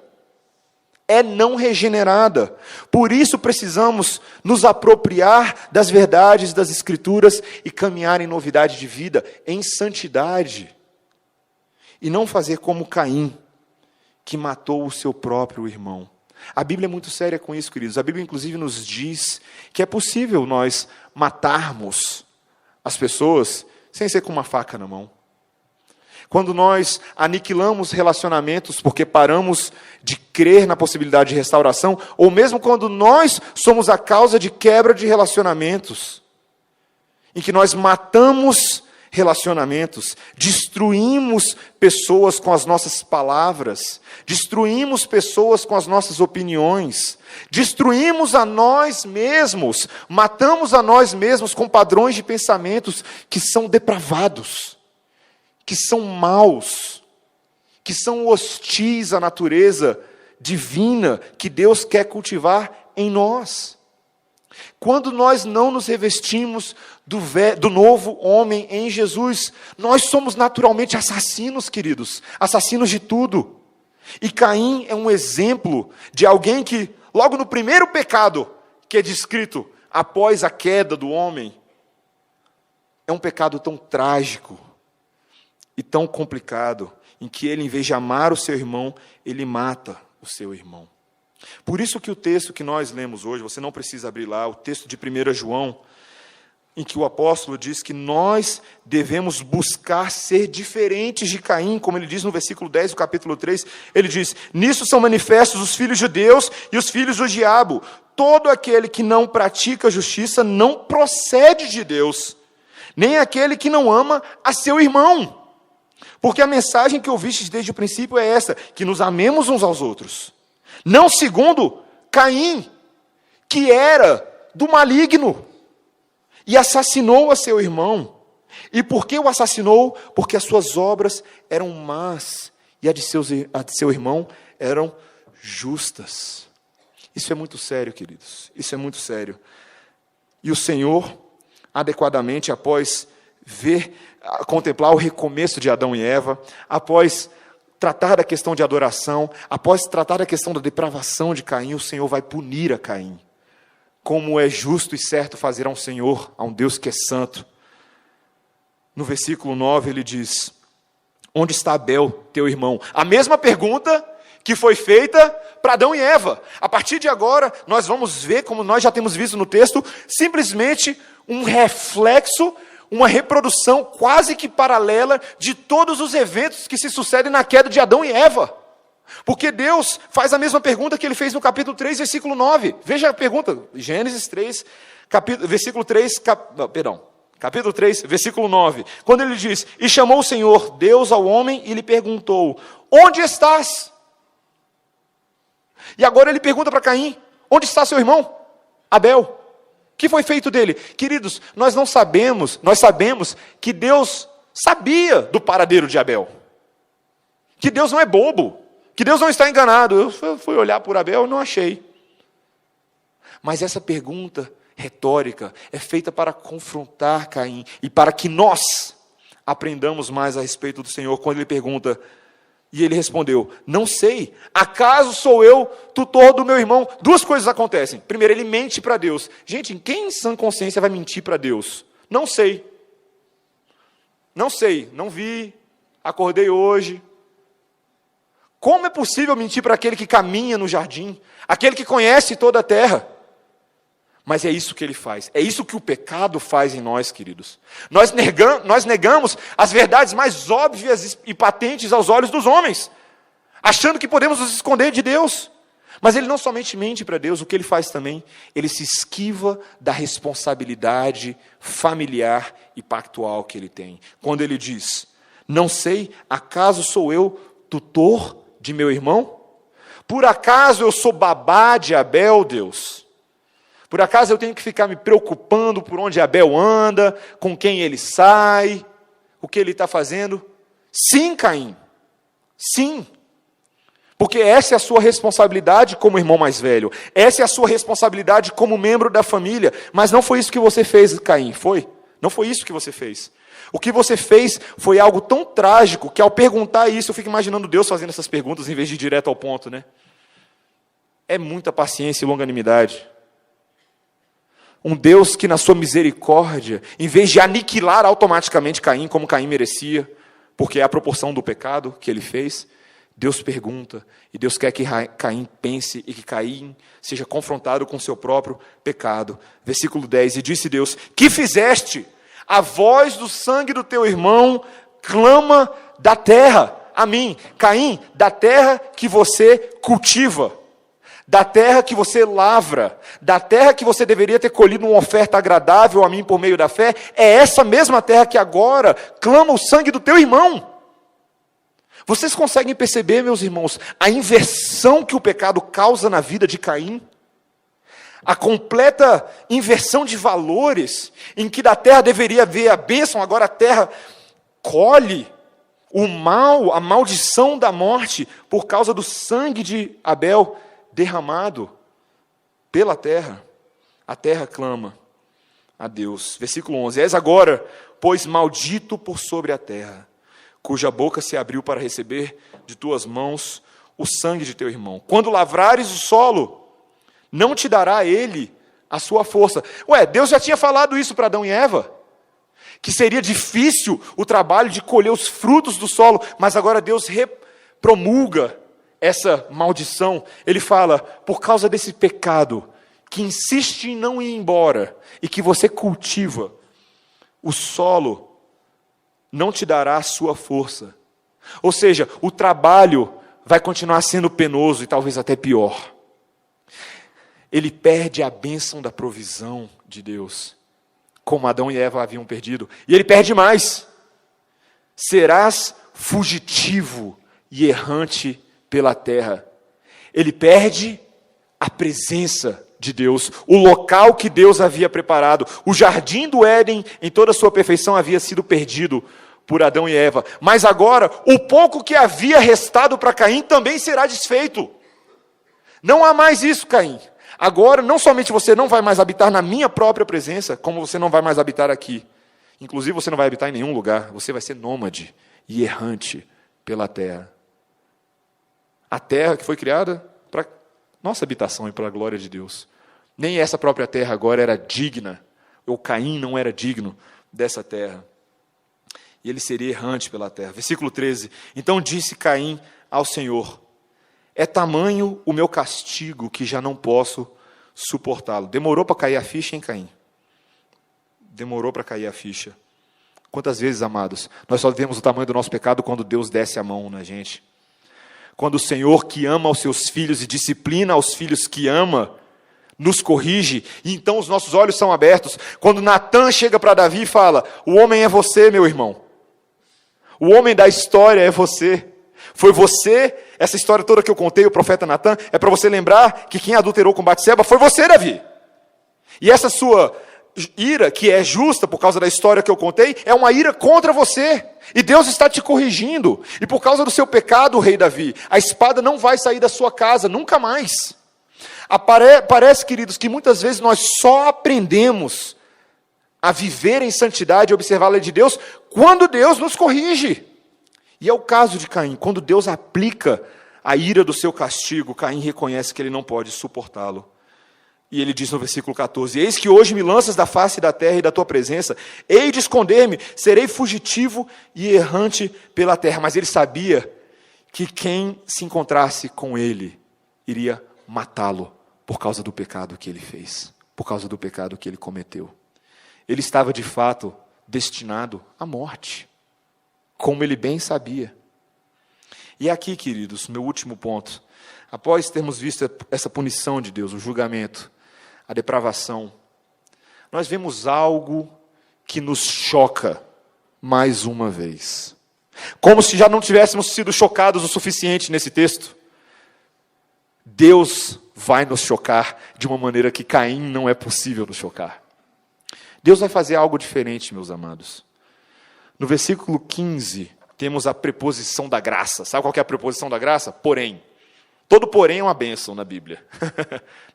É não regenerada. Por isso precisamos nos apropriar das verdades das Escrituras e caminhar em novidade de vida, em santidade. E não fazer como Caim, que matou o seu próprio irmão. A Bíblia é muito séria com isso, queridos. A Bíblia, inclusive, nos diz que é possível nós matarmos as pessoas sem ser com uma faca na mão. Quando nós aniquilamos relacionamentos porque paramos de crer na possibilidade de restauração, ou mesmo quando nós somos a causa de quebra de relacionamentos, em que nós matamos relacionamentos, destruímos pessoas com as nossas palavras, destruímos pessoas com as nossas opiniões, destruímos a nós mesmos, matamos a nós mesmos com padrões de pensamentos que são depravados, que são maus, que são hostis à natureza divina que Deus quer cultivar em nós. Quando nós não nos revestimos do novo homem em Jesus, nós somos naturalmente assassinos, queridos, assassinos de tudo. E Caim é um exemplo de alguém que, logo no primeiro pecado que é descrito após a queda do homem, é um pecado tão trágico e tão complicado, em que ele, em vez de amar o seu irmão, ele mata o seu irmão. Por isso que o texto que nós lemos hoje, você não precisa abrir lá, o texto de 1 João, em que o apóstolo diz que nós devemos buscar ser diferentes de Caim, como ele diz no versículo 10 do capítulo 3, ele diz, nisso são manifestos os filhos de Deus e os filhos do diabo. Todo aquele que não pratica a justiça não procede de Deus, nem aquele que não ama a seu irmão. Porque a mensagem que ouvistes desde o princípio é essa, que nos amemos uns aos outros. Não segundo Caim, que era do maligno, e assassinou a seu irmão. E por que o assassinou? Porque as suas obras eram más, e a de seu irmão eram justas. Isso é muito sério, queridos. Isso é muito sério. E o Senhor, adequadamente, após contemplar o recomeço de Adão e Eva, após tratar da questão de adoração, após tratar da questão da depravação de Caim, o Senhor vai punir a Caim. Como é justo e certo fazer a um Senhor, a um Deus que é santo. No versículo 9 ele diz: onde está Abel, teu irmão? A mesma pergunta que foi feita para Adão e Eva. A partir de agora, nós vamos ver, como nós já temos visto no texto, simplesmente um reflexo, uma reprodução quase que paralela de todos os eventos que se sucedem na queda de Adão e Eva. Porque Deus faz a mesma pergunta que ele fez no capítulo 3, versículo 9. Veja a pergunta, Gênesis 3, capítulo 3, versículo 9. Quando ele diz: e chamou o Senhor Deus ao homem e lhe perguntou: onde estás? E agora ele pergunta para Caim: onde está seu irmão? Abel. O que foi feito dele? Queridos, nós sabemos que Deus sabia do paradeiro de Abel. Que Deus não é bobo. Que Deus não está enganado. Eu fui olhar por Abel e não achei. Mas essa pergunta retórica é feita para confrontar Caim e para que nós aprendamos mais a respeito do Senhor. Quando ele pergunta, e ele respondeu: não sei, acaso sou eu tutor do meu irmão? Duas coisas acontecem. Primeiro, ele mente para Deus. Gente, quem em sã consciência vai mentir para Deus? Não sei, não vi, acordei hoje. Como é possível mentir para aquele que caminha no jardim, aquele que conhece toda a terra? Mas é isso que ele faz, é isso que o pecado faz em nós, queridos. Nós negamos as verdades mais óbvias e patentes aos olhos dos homens, achando que podemos nos esconder de Deus. Mas ele não somente mente para Deus, o que ele faz também, ele se esquiva da responsabilidade familiar e pactual que ele tem. Quando ele diz: não sei, acaso sou eu tutor de meu irmão? Por acaso eu sou babá de Abel, Deus? Por acaso eu tenho que ficar me preocupando por onde Abel anda, com quem ele sai, o que ele está fazendo? Sim, Caim, sim. Porque essa é a sua responsabilidade como irmão mais velho. Essa é a sua responsabilidade como membro da família. Mas não foi isso que você fez, Caim, foi? Não foi isso que você fez. O que você fez foi algo tão trágico que ao perguntar isso, eu fico imaginando Deus fazendo essas perguntas em vez de ir direto ao ponto, né? É muita paciência e longanimidade. Um Deus que na sua misericórdia, em vez de aniquilar automaticamente Caim, como Caim merecia, porque é a proporção do pecado que ele fez, Deus pergunta, e Deus quer que Caim pense e que Caim seja confrontado com seu próprio pecado. Versículo 10, e disse Deus: que fizeste? A voz do sangue do teu irmão clama da terra a mim. Caim, da terra que você cultiva, da terra que você lavra, da terra que você deveria ter colhido uma oferta agradável a mim por meio da fé, é essa mesma terra que agora clama o sangue do teu irmão. Vocês conseguem perceber, meus irmãos, a inversão que o pecado causa na vida de Caim? A completa inversão de valores, em que da terra deveria haver a bênção, agora a terra colhe o mal, a maldição da morte, por causa do sangue de Abel derramado pela terra. A terra clama a Deus. Versículo 11, és agora, pois maldito por sobre a terra, cuja boca se abriu para receber de tuas mãos o sangue de teu irmão. Quando lavrares o solo, não te dará ele a sua força. Deus já tinha falado isso para Adão e Eva, que seria difícil o trabalho de colher os frutos do solo, mas agora Deus promulga essa maldição. Ele fala: por causa desse pecado, que insiste em não ir embora, e que você cultiva, o solo não te dará a sua força. Ou seja, o trabalho vai continuar sendo penoso e talvez até pior. Ele perde a bênção da provisão de Deus, como Adão e Eva haviam perdido. E ele perde mais. Serás fugitivo e errante pela terra. Ele perde a presença de Deus, o local que Deus havia preparado. O jardim do Éden, em toda a sua perfeição, havia sido perdido por Adão e Eva. Mas agora, o pouco que havia restado para Caim também será desfeito. Não há mais isso, Caim. Agora, não somente você não vai mais habitar na minha própria presença, como você não vai mais habitar aqui. Inclusive, você não vai habitar em nenhum lugar. Você vai ser nômade e errante pela terra. A terra que foi criada para nossa habitação e para a glória de Deus. Nem essa própria terra agora era digna, ou Caim não era digno dessa terra. E ele seria errante pela terra. Versículo 13. Então disse Caim ao Senhor: é tamanho o meu castigo que já não posso suportá-lo. Demorou para cair a ficha, hein, Caim? Demorou para cair a ficha. Quantas vezes, amados, nós só vemos o tamanho do nosso pecado quando Deus desce a mão na gente. Quando o Senhor, que ama os seus filhos e disciplina aos filhos que ama, nos corrige, e então os nossos olhos são abertos. Quando Natã chega para Davi e fala: o homem é você, meu irmão. O homem da história é você. Foi você, essa história toda que eu contei, o profeta Natã, é para você lembrar que quem adulterou com Batseba foi você, Davi. E essa sua ira, que é justa por causa da história que eu contei, é uma ira contra você. E Deus está te corrigindo. E por causa do seu pecado, rei Davi, a espada não vai sair da sua casa, nunca mais. Parece, queridos, que muitas vezes nós só aprendemos a viver em santidade e observar a lei de Deus quando Deus nos corrige. E é o caso de Caim. Quando Deus aplica a ira do seu castigo, Caim reconhece que ele não pode suportá-lo. E ele diz no versículo 14: eis que hoje me lanças da face da terra e da tua presença, hei de esconder-me, serei fugitivo e errante pela terra. Mas ele sabia que quem se encontrasse com ele iria matá-lo por causa do pecado que ele fez, por causa do pecado que ele cometeu. Ele estava de fato destinado à morte, como ele bem sabia. E aqui, queridos, meu último ponto. Após termos visto essa punição de Deus, o julgamento, a depravação, nós vemos algo que nos choca mais uma vez. Como se já não tivéssemos sido chocados o suficiente nesse texto. Deus vai nos chocar de uma maneira que Caim não é possível nos chocar. Deus vai fazer algo diferente, meus amados. No versículo 15, temos a preposição da graça. Sabe qual que é a preposição da graça? Porém. Todo porém é uma bênção na Bíblia.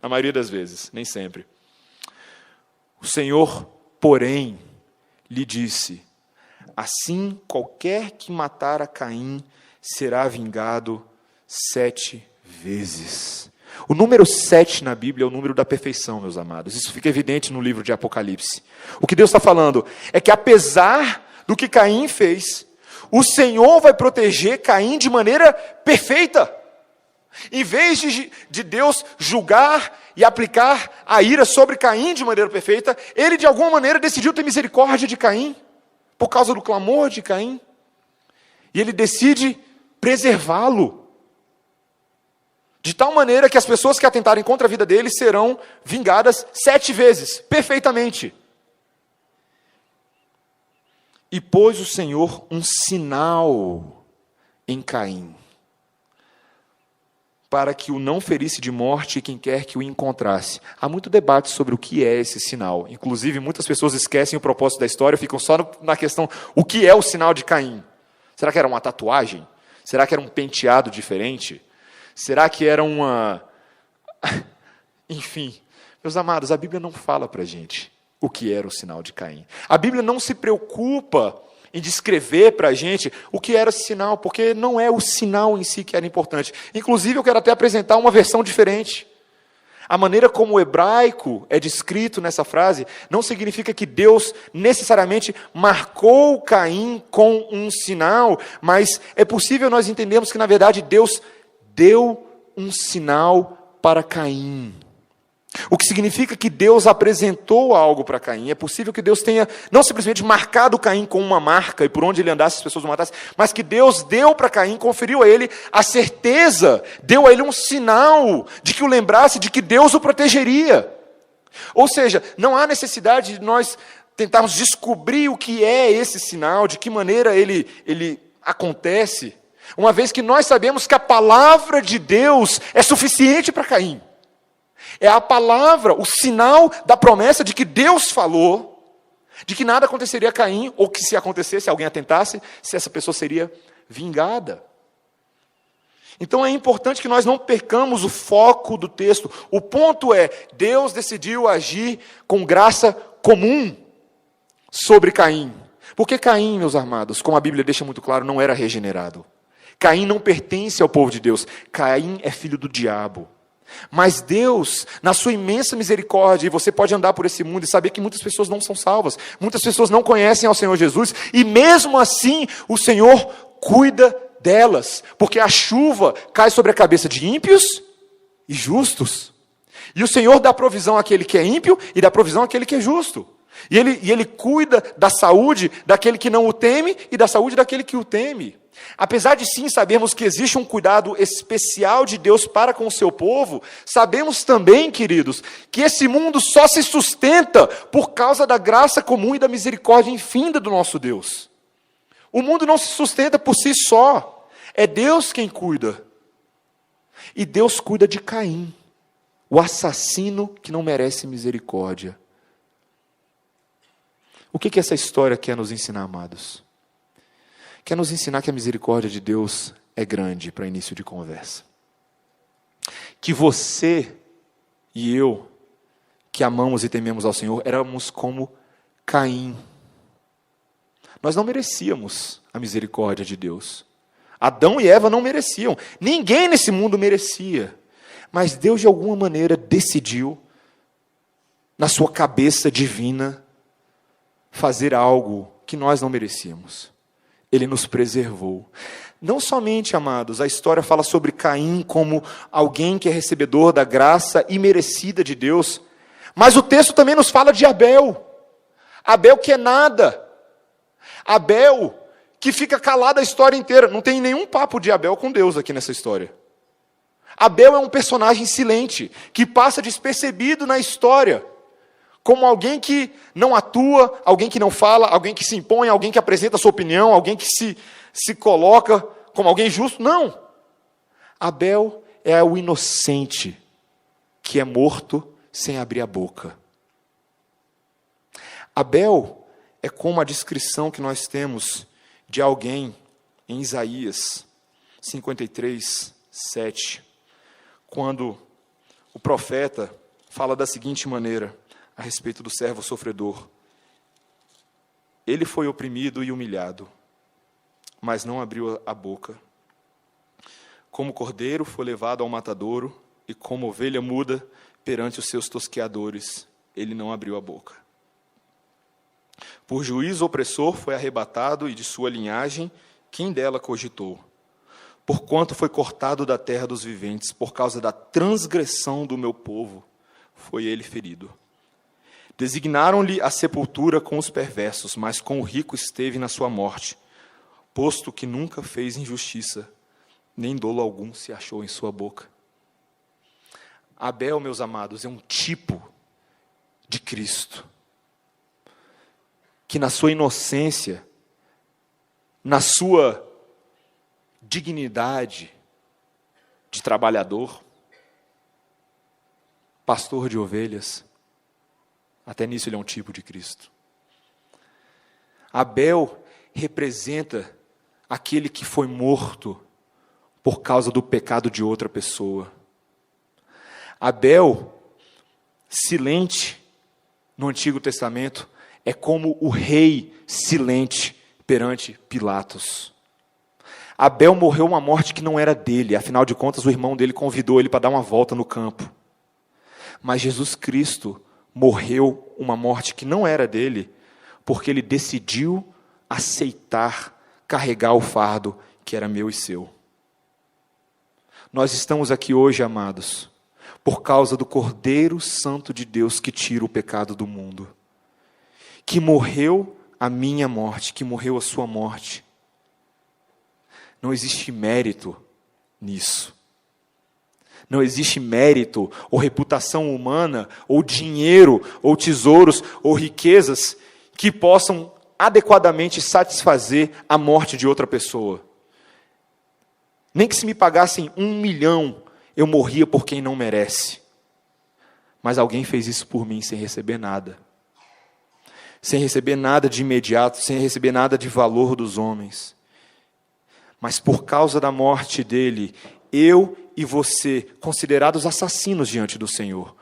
Na maioria das vezes, nem sempre. O Senhor, porém, lhe disse: assim qualquer que matar a Caim será vingado 7 vezes. O número 7 na Bíblia é o número da perfeição, meus amados. Isso fica evidente no livro de Apocalipse. O que Deus está falando é que apesar do que Caim fez, o Senhor vai proteger Caim de maneira perfeita. Em vez de Deus julgar e aplicar a ira sobre Caim de maneira perfeita, ele de alguma maneira decidiu ter misericórdia de Caim, por causa do clamor de Caim. E ele decide preservá-lo, de tal maneira que as pessoas que atentarem contra a vida dele serão vingadas 7 vezes, perfeitamente. E pôs o Senhor um sinal em Caim, para que o não ferisse de morte quem quer que o encontrasse. Há muito debate sobre o que é esse sinal. Inclusive, muitas pessoas esquecem o propósito da história, ficam só na questão, o que é o sinal de Caim? Será que era uma tatuagem? Será que era um penteado diferente? Será que era uma... Enfim, meus amados, a Bíblia não fala para a gente o que era o sinal de Caim. A Bíblia não se preocupa em descrever para a gente o que era esse sinal, porque não é o sinal em si que era importante. Inclusive, eu quero até apresentar uma versão diferente. A maneira como o hebraico é descrito nessa frase não significa que Deus necessariamente marcou Caim com um sinal, mas é possível nós entendermos que, na verdade, Deus deu um sinal para Caim. O que significa que Deus apresentou algo para Caim. É possível que Deus tenha não simplesmente marcado Caim com uma marca e por onde ele andasse as pessoas o matassem, mas que Deus deu para Caim, conferiu a ele a certeza, deu a ele um sinal de que o lembrasse de que Deus o protegeria. Ou seja, não há necessidade de nós tentarmos descobrir o que é esse sinal, de que maneira ele acontece, uma vez que nós sabemos que a palavra de Deus é suficiente para Caim. É a palavra, o sinal da promessa de que Deus falou, de que nada aconteceria a Caim, ou que se acontecesse, alguém atentasse, se essa pessoa seria vingada. Então é importante que nós não percamos o foco do texto. O ponto é, Deus decidiu agir com graça comum sobre Caim. Porque Caim, meus amados, como a Bíblia deixa muito claro, não era regenerado. Caim não pertence ao povo de Deus. Caim é filho do diabo. Mas Deus, na sua imensa misericórdia, e você pode andar por esse mundo e saber que muitas pessoas não são salvas, muitas pessoas não conhecem ao Senhor Jesus, e mesmo assim o Senhor cuida delas, porque a chuva cai sobre a cabeça de ímpios e justos. E o Senhor dá provisão àquele que é ímpio e dá provisão àquele que é justo. E ele cuida da saúde daquele que não o teme e da saúde daquele que o teme. Apesar de sim sabermos que existe um cuidado especial de Deus para com o seu povo, sabemos também, queridos, que esse mundo só se sustenta por causa da graça comum e da misericórdia infinda do nosso Deus. O mundo não se sustenta por si só, é Deus quem cuida. E Deus cuida de Caim, o assassino que não merece misericórdia. O que essa história quer nos ensinar, amados? Quer nos ensinar que a misericórdia de Deus é grande, para início de conversa. Que você e eu, que amamos e tememos ao Senhor, éramos como Caim. Nós não merecíamos a misericórdia de Deus. Adão e Eva não mereciam. Ninguém nesse mundo merecia. Mas Deus, de alguma maneira, decidiu, na sua cabeça divina, fazer algo que nós não merecíamos. Ele nos preservou. Não somente, amados, a história fala sobre Caim como alguém que é recebedor da graça imerecida de Deus, mas o texto também nos fala de Abel. Abel que é nada. Abel que fica calado a história inteira. Não tem nenhum papo de Abel com Deus aqui nessa história. Abel é um personagem silente, que passa despercebido na história, como alguém que não atua, alguém que não fala, alguém que se impõe, alguém que apresenta a sua opinião, alguém que se coloca como alguém justo. Não. Abel é o inocente que é morto sem abrir a boca. Abel é como a descrição que nós temos de alguém em Isaías 53, 7, quando o profeta fala da seguinte maneira a respeito do servo sofredor: ele foi oprimido e humilhado, mas não abriu a boca. Como cordeiro foi levado ao matadouro, e como ovelha muda perante os seus tosqueadores, ele não abriu a boca. Por juízo opressor foi arrebatado, e de sua linhagem, quem dela cogitou? Porquanto foi cortado da terra dos viventes, por causa da transgressão do meu povo, foi ele ferido. Designaram-lhe a sepultura com os perversos, mas com o rico esteve na sua morte, posto que nunca fez injustiça, nem dolo algum se achou em sua boca. Abel, meus amados, é um tipo de Cristo, que na sua inocência, na sua dignidade de trabalhador, pastor de ovelhas, até nisso ele é um tipo de Cristo. Abel representa aquele que foi morto por causa do pecado de outra pessoa. Abel, silente no Antigo Testamento, é como o rei silente perante Pilatos. Abel morreu uma morte que não era dele, afinal de contas o irmão dele convidou ele para dar uma volta no campo. Mas Jesus Cristo morreu uma morte que não era dele, porque ele decidiu aceitar carregar o fardo que era meu e seu. Nós estamos aqui hoje, amados, por causa do Cordeiro Santo de Deus que tira o pecado do mundo, que morreu a minha morte, que morreu a sua morte. Não existe mérito nisso. Não existe mérito, ou reputação humana, ou dinheiro, ou tesouros, ou riquezas que possam adequadamente satisfazer a morte de outra pessoa. Nem que se me pagassem 1 milhão, eu morria por quem não merece. Mas alguém fez isso por mim sem receber nada. Sem receber nada de imediato, sem receber nada de valor dos homens. Mas por causa da morte dele, eu e você, considerados assassinos diante do Senhor,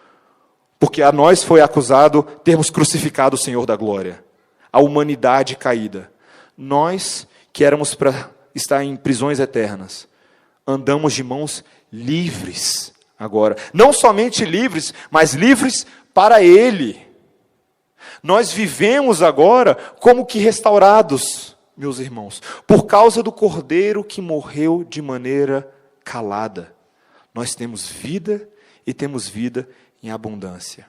porque a nós foi acusado termos crucificado o Senhor da glória, a humanidade caída. Nós, que éramos para estar em prisões eternas, andamos de mãos livres agora. Não somente livres, mas livres para Ele. Nós vivemos agora como que restaurados, meus irmãos, por causa do Cordeiro que morreu de maneira calada. Nós temos vida e temos vida em abundância.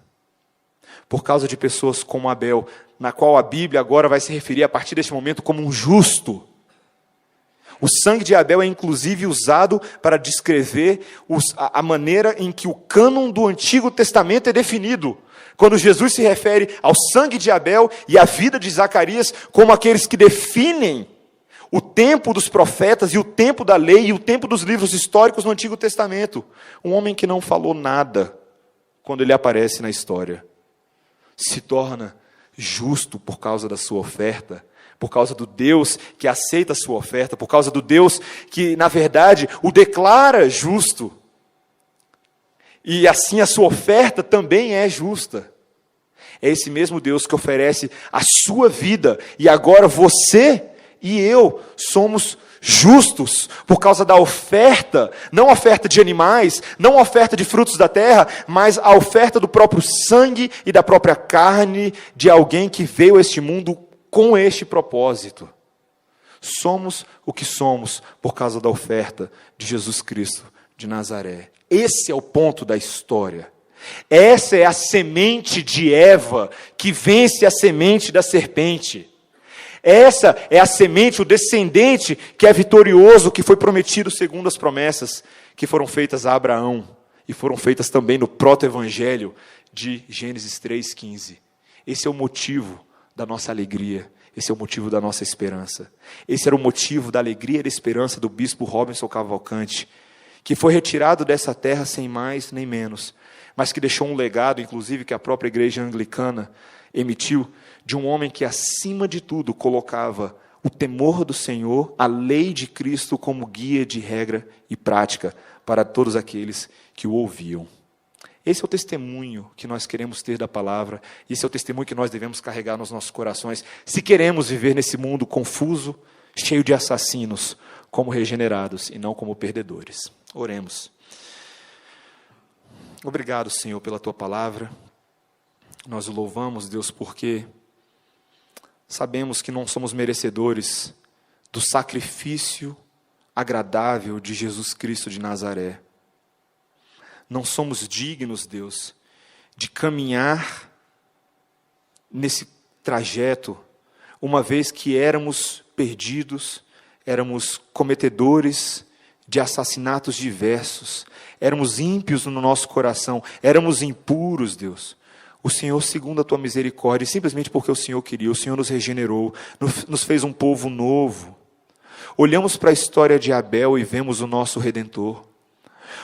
Por causa de pessoas como Abel, na qual a Bíblia agora vai se referir a partir deste momento como um justo. O sangue de Abel é inclusive usado para descrever a maneira em que o cânon do Antigo Testamento é definido. Quando Jesus se refere ao sangue de Abel e à vida de Zacarias como aqueles que definem o tempo dos profetas e o tempo da lei e o tempo dos livros históricos no Antigo Testamento. Um homem que não falou nada quando ele aparece na história, se torna justo por causa da sua oferta, por causa do Deus que aceita a sua oferta, por causa do Deus que, na verdade, o declara justo. E assim a sua oferta também é justa. É esse mesmo Deus que oferece a sua vida, e agora você e eu somos justos por causa da oferta, não a oferta de animais, não a oferta de frutos da terra, mas a oferta do próprio sangue e da própria carne de alguém que veio a este mundo com este propósito. Somos o que somos por causa da oferta de Jesus Cristo de Nazaré. Esse é o ponto da história. Essa é a semente de Eva que vence a semente da serpente. Essa é a semente, o descendente que é vitorioso, que foi prometido segundo as promessas que foram feitas a Abraão e foram feitas também no proto-evangelho de Gênesis 3,15. Esse é o motivo da nossa alegria, esse é o motivo da nossa esperança. Esse era o motivo da alegria e da esperança do bispo Robinson Cavalcante, que foi retirado dessa terra sem mais nem menos, mas que deixou um legado, inclusive, que a própria igreja anglicana emitiu, de um homem que, acima de tudo, colocava o temor do Senhor, a lei de Cristo como guia de regra e prática para todos aqueles que o ouviam. Esse é o testemunho que nós queremos ter da palavra, esse é o testemunho que nós devemos carregar nos nossos corações, se queremos viver nesse mundo confuso, cheio de assassinos, como regenerados e não como perdedores. Oremos. Obrigado, Senhor, pela Tua palavra. Nós o louvamos, Deus, porque sabemos que não somos merecedores do sacrifício agradável de Jesus Cristo de Nazaré. Não somos dignos, Deus, de caminhar nesse trajeto, uma vez que éramos perdidos, éramos cometedores de assassinatos diversos, éramos ímpios no nosso coração, éramos impuros, Deus. O Senhor, segundo a Tua misericórdia, simplesmente porque o Senhor queria, o Senhor nos regenerou, nos fez um povo novo. Olhamos para a história de Abel e vemos o nosso Redentor.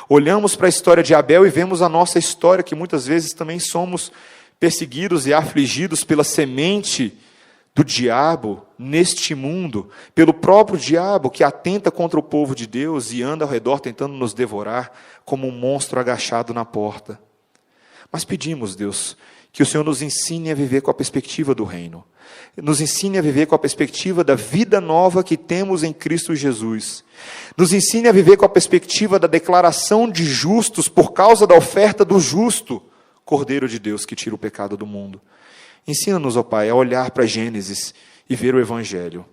Olhamos para a história de Abel e vemos a nossa história, que muitas vezes também somos perseguidos e afligidos pela semente do diabo neste mundo, pelo próprio diabo que atenta contra o povo de Deus e anda ao redor tentando nos devorar como um monstro agachado na porta. Mas pedimos, Deus, que o Senhor nos ensine a viver com a perspectiva do reino. Nos ensine a viver com a perspectiva da vida nova que temos em Cristo Jesus. Nos ensine a viver com a perspectiva da declaração de justos por causa da oferta do justo Cordeiro de Deus que tira o pecado do mundo. Ensina-nos, ó Pai, a olhar para Gênesis e ver o Evangelho,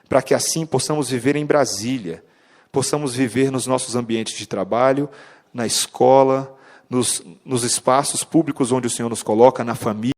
para que assim possamos viver em Brasília, possamos viver nos nossos ambientes de trabalho, na escola, nos espaços públicos onde o Senhor nos coloca, na família,